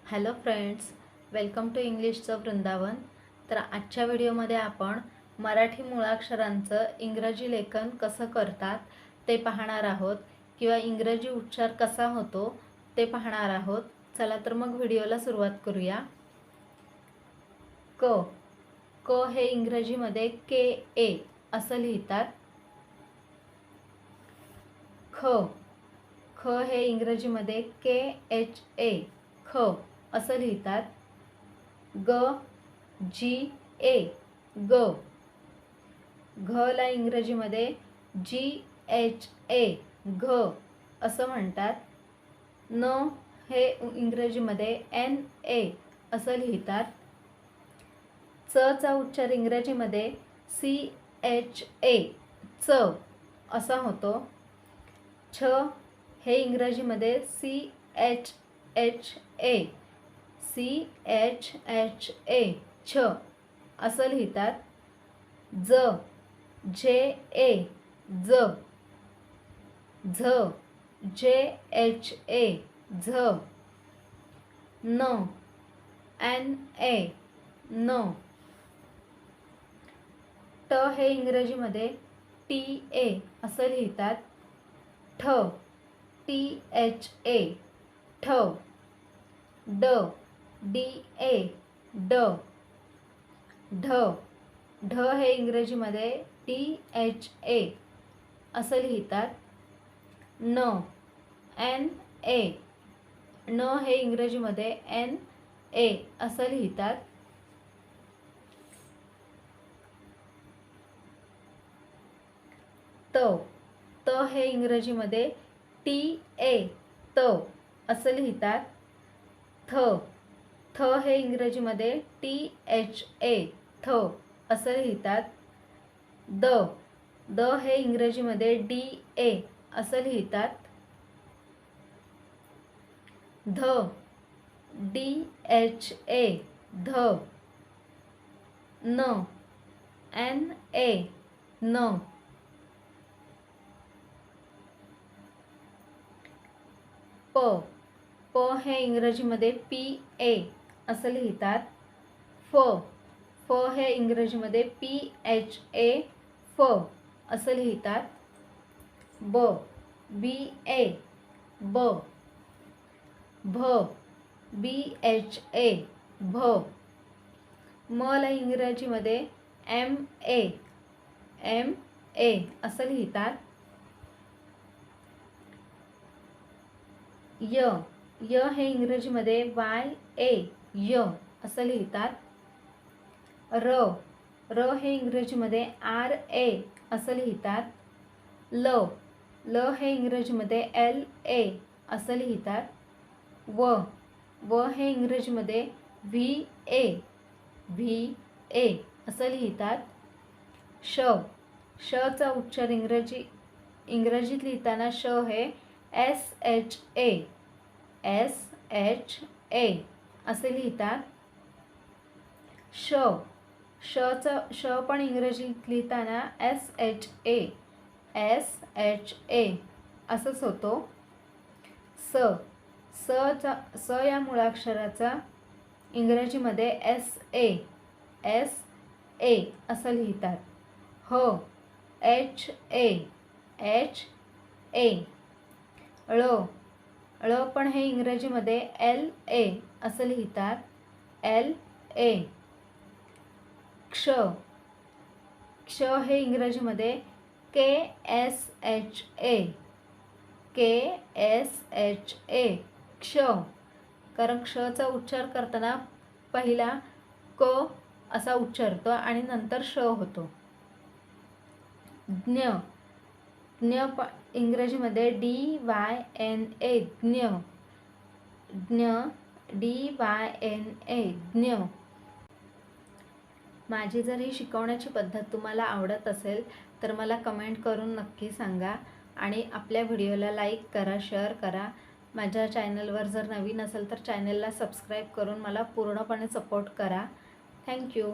Hello friends, welcome to इंग्लिशचं वृंदावन. तर आजच्या व्हिडिओमध्ये आपण मराठी मुळाक्षरांचं इंग्रजी लेखन कसं करतात ते पाहणार आहोत किंवा इंग्रजी उच्चार कसा होतो ते पाहणार आहोत. चला तर मग व्हिडिओला सुरुवात करूया. क क हे इंग्रजीमध्ये के ए असं लिहितात. ख ख हे इंग्रजीमध्ये के एच ए ख असं लिहितात. ग जी ए ग घ ला इंग्रजीमध्ये जी एच ए घ असं म्हणतात. न हे इंग्रजीमध्ये एन ए असं लिहितात. च चा उच्चार इंग्रजीमध्ये सी एच ए च असा होतो. छ हे इंग्रजीमध्ये C H H A C H H A छ असं लिहितात. ज जे ए ज झ जे एच ए झ न एन ए न ट हे इंग्रजीमध्ये टी ए असं लिहितात. ठ टी एच ए ठ ड डी ए ड ढ ढ हे इंग्रजीमध्ये टी एच ए असं लिहितात. न एन ए न हे इंग्रजीमध्ये एन ए असं लिहितात. त त हे इंग्रजीमध्ये टी ए त असं लिहितात. थ थ हे इंग्रजीमध्ये टी एच ए थ असं लिहितात. द द हे इंग्रजीमध्ये डी ए असं लिहितात. ध डी एच ए ध न एन ए न प प हे इंग्रजीमध्ये पी ए असं लिहितात. फ फ हे इंग्रजीमध्ये पी एच ए फ असं लिहितात. ब बी ए ब भ बी एच ए भ म ला इंग्रजीमध्ये एम ए असं लिहितात. य य हे इंग्रजीमध्ये वाय ए य असं लिहितात. र र हे इंग्रजीमध्ये आर ए असं लिहितात. ल ल हे इंग्रजीमध्ये एल ए असं लिहितात. व व हे इंग्रजीमध्ये व्ही ए असं लिहितात. श श चा उच्चार इंग्रजीत लिहिताना श हे एस एच ए असे लिहितात. श श पण इंग्रजीत लिहिताना एस एच ए असंच होतो. स या मुळाक्षराचा इंग्रजीमध्ये एस ए असं लिहितात. ह एच ए ळ पण हे इंग्रजीमध्ये एल ए असं लिहितात. एल ए क्ष क्ष हे इंग्रजीमध्ये के एस एच ए क्ष, कारण क्षचा उच्चार करताना पहिला क असा उच्चारतो आणि नंतर श होतो. ज्ञ ज्ञ इंग्रजीमध्ये डी वाय एन ए ज्ञ डी वाय एन ए ज्ञ. माझी जर ही शिकवण्याची पद्धत तुम्हाला आवडत असेल तर मला कमेंट करून नक्की सांगा आणि आपल्या व्हिडिओला लाईक करा, शेअर करा. माझ्या चॅनलवर जर नवीन असेल तर चॅनलला सबस्क्राईब करून मला पूर्णपणे सपोर्ट करा. थँक्यू.